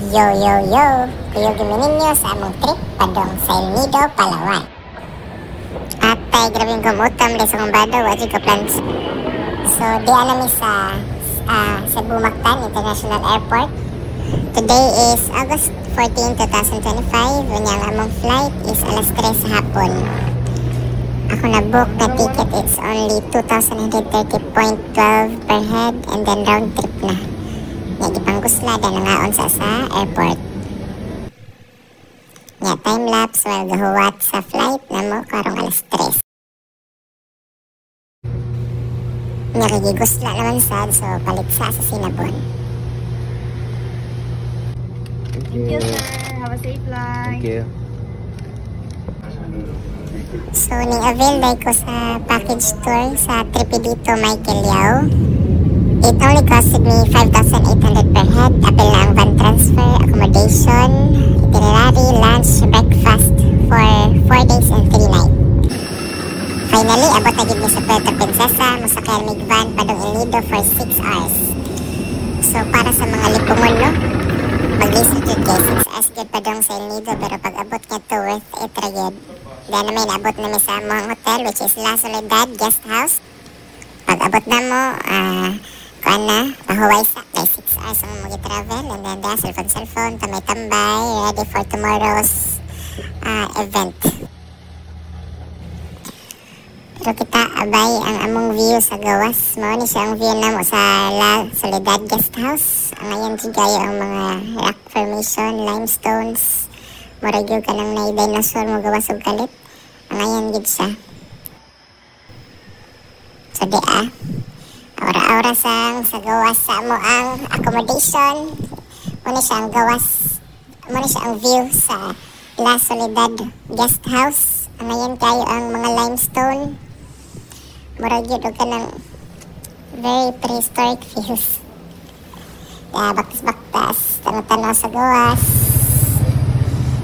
Yo, yo, yo! Kuyogin ninyo sa among trip padong sa El Nido, Palawan. At ay grabing gumutam sa kumbado, wajig ka plans. So, di alam sa Cebu Mactan International Airport. Today is August 14, 2025. Ang among flight is alas 3 sa hapon. Ako na-book na ticket, it's only 2,130.12 per head and then round trip na. Nagipangguslada na ngaon sa airport. Nga time-lapse while gahuwat sa flight na mo karong alas 3. Nakigigusla naman sad, so palit sa Sinabon. Thank you, sir. Have a safe flight. Thank you. So, ning-avail day ko sa package tour sa Tripidito Michael Yao. It only costed me 5,800 per head. Apel na ang van transfer, accommodation, itinerary, lunch, breakfast for 4 days and 3 nights. Finally, abot na gid mi sa Puerto Princesa. Musakay mig van padong El Nido for 6 hours. So, para sa mga lipungon, no? Mag-listen to guys, 6 hours gid padong sa El Nido, pero pag abot nga to worth it ra gid. Dahil namin abot na mi sa among hotel, which is La Soledad Guest House. Pag abot na mo, kuan na, pahuway sa, kay 6 hours ang mag-travel, and then there, cellphone, tambay, ready for tomorrow's event. Pero kita abay ang among view sa gawas. Mao ni siya ang view na mo sa La Soledad Guest House. Ang ayan sigayo ang mga rock formation, limestones, muragyo ka ng na-dinosaur mo gawas og kalit. Ang ayan gid siya. So di aura-aura sa gawas sa mo ang accommodation. Muna siya ang gawas. Muna siya ang view sa La Soledad Guest House. Ang ayan kayo ang mga limestone. Murag yun ka ng very prehistoric views. Kaya baktas-baktas, tanong-tanong sa gawas.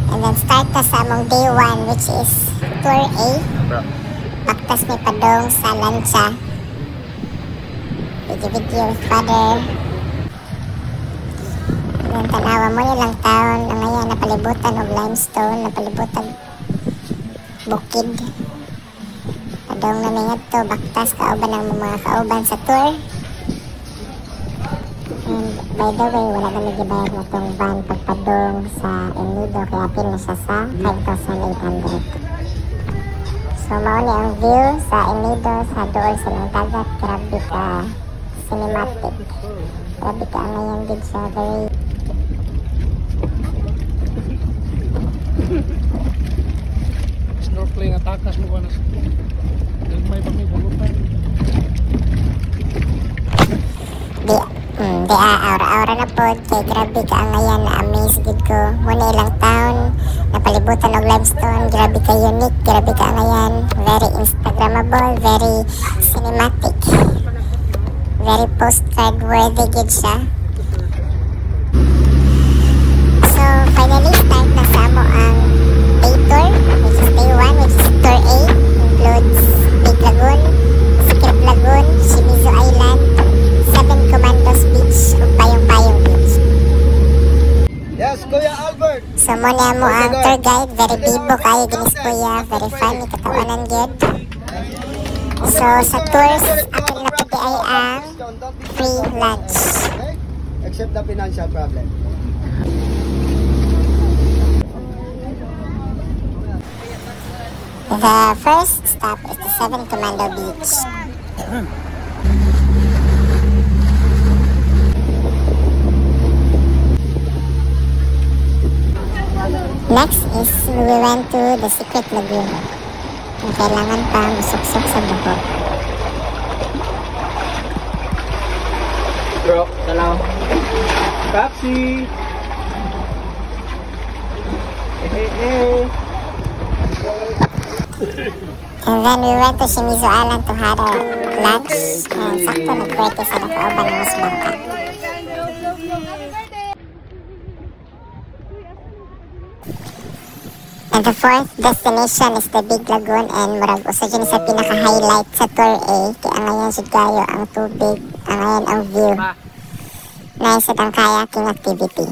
And then start na sa among day 1, which is Tour A. Baktas may padong sa lancha. Video with father. And then tanawa mo nilang taon. Ang ngayon napalibutan og limestone, napalibutan bukid. Padong na nga to, baktas kauban ng mga kauban sa tour. And by the way, wala na nagibayad na itong van pagpadong sa El Nido, kaya pin na siya sa 5,800. So mauni ang view sa El Nido, sa doon sa ng dagat. Grabe ka cinematic. Grabe ka ngayon din siya, very snorkeling at takas mo ka na sa may pagmibugutan. Di aura-aura na po. Kaya grabe ka ngayon, na-amaze gid ko. Muna ilang taon, napalibutan og limestone. Grabe ka unique, grabe ka ngayon. Very Instagrammable, very cinematic. Very postcard worthy gid siya. So, finally, start na sa mo ang day tour, which is day 1, which is Tour A. Includes Big Lagoon, Secret Lagoon, Shimizu Island, 7 Commandos Beach, ug Payong Beach. Yes, Kuya Albert! So, muna mo ang tour guide. Very bibo kayo, ginis kuya. Very funny, katawanan gid. So, sa tours, akin na pati ay ang free lunch. Except the financial problem. The first stop is the 7 Commando Beach. Next is we went to the Secret Lagoon. Ang kailangan pa musuksok sa buho. Bro, tanaw. Taxi! Hey. And then we went to Shimizu Island to have our lunch. And sakto nag-birthday sa nakauban ng mas bangka. And the fourth destination is the Big Lagoon, and murag usa dyan sa pinaka-highlight sa Tour A. Kaya ngayon siya kayo ang tubig, ang ngayon ang view. Nice at ang kayaking activity.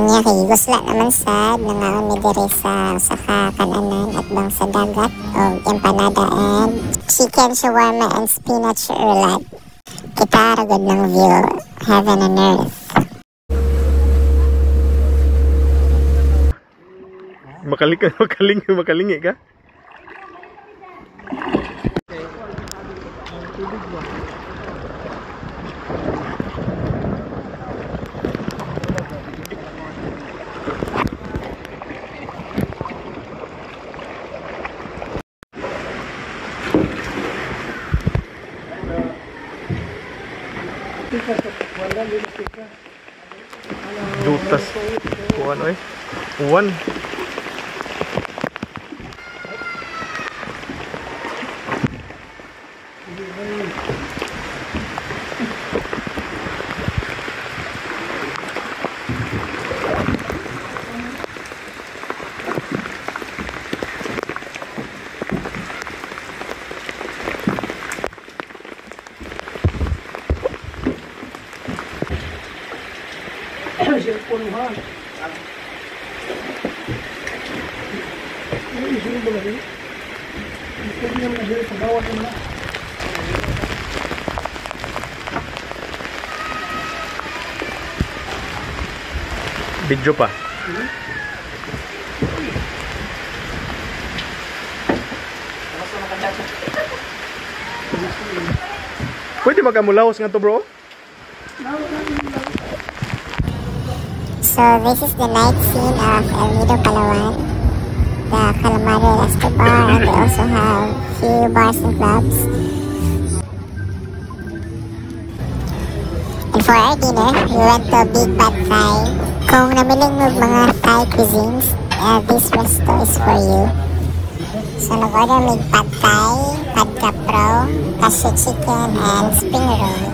Nya kay gusla naman sad nangaon mi diri sa kananan at bang sa dagat og empanada and chicken shawarma and spinach roulade. Kita ragod ng view, heaven and earth. Makalingi ka? Dutas kung ano uwan. Video pa. Pwede magamulaos nga to, bro? So this is the night scene of El Nido, Palawan, the Calamari Resto Bar, and they also have few bars and clubs. And for our dinner, we went to Big Bad Thai. Kung namiling mo mga Thai cuisines, this resto is for you. So nag-order mig Pad Thai, Pad Capro, Cashew Chicken, and Spring Roll.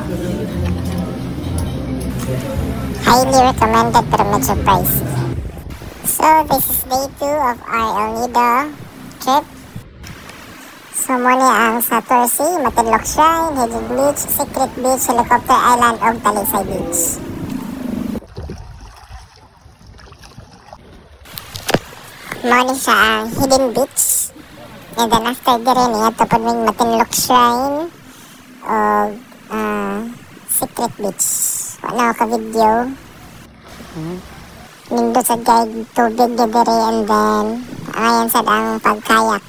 Highly recommended pero medyo pricey. So this is day 2 of our El Nido trip. So muna ang sa Torsi, Matinloc Shrine, Hidden Beach, Secret Beach, Helicopter Island, ug Talisay Beach. Muna siya ang Hidden Beach. And then after dire niya, tapos may Matinloc Shrine ug Secret Beach. Wala ko ka-video. Nindot sa guide tubig dire and then ayan sad ang pagkayak.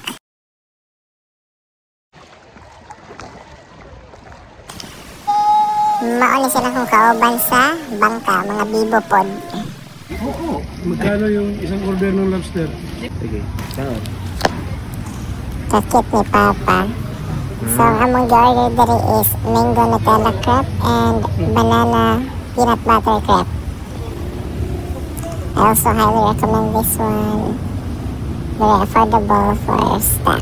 Mauli sila kung kauban sa bangka, mga bibo pod. Magkano yung isang order ng lobster? Sige, saan? Kakit ni Papa. So, ang among order diri is mango Nutella crepe and banana peanut butter crepe. I also highly recommend this one. Very affordable for a stack.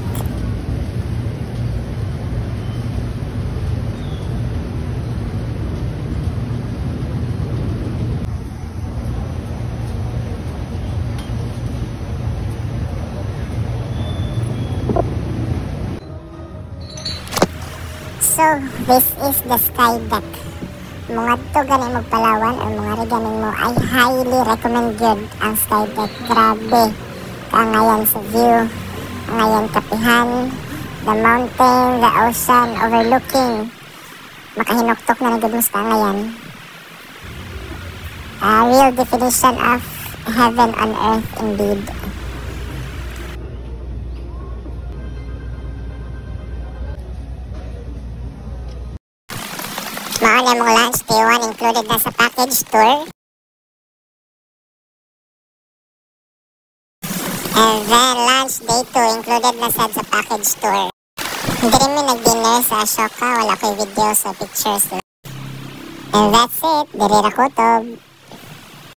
So, this is the sky deck. Mga to ganing mo Palawan o mga reganing mo ay highly recommend good ang sky deck. Grabe. Kaangayan sa view. Angayan kapihan. The mountain, the ocean, overlooking. Makahinoktok na nagagos ka ngayon. A real definition of heaven on earth indeed. Mauna mong lunch, day 1 included na sa package tour. And then lunch, day 2 included na sa package tour. Hindi rin may nag-dinner sa Ashoka, wala ko'y video sa pictures. And that's it, diri ra kutob.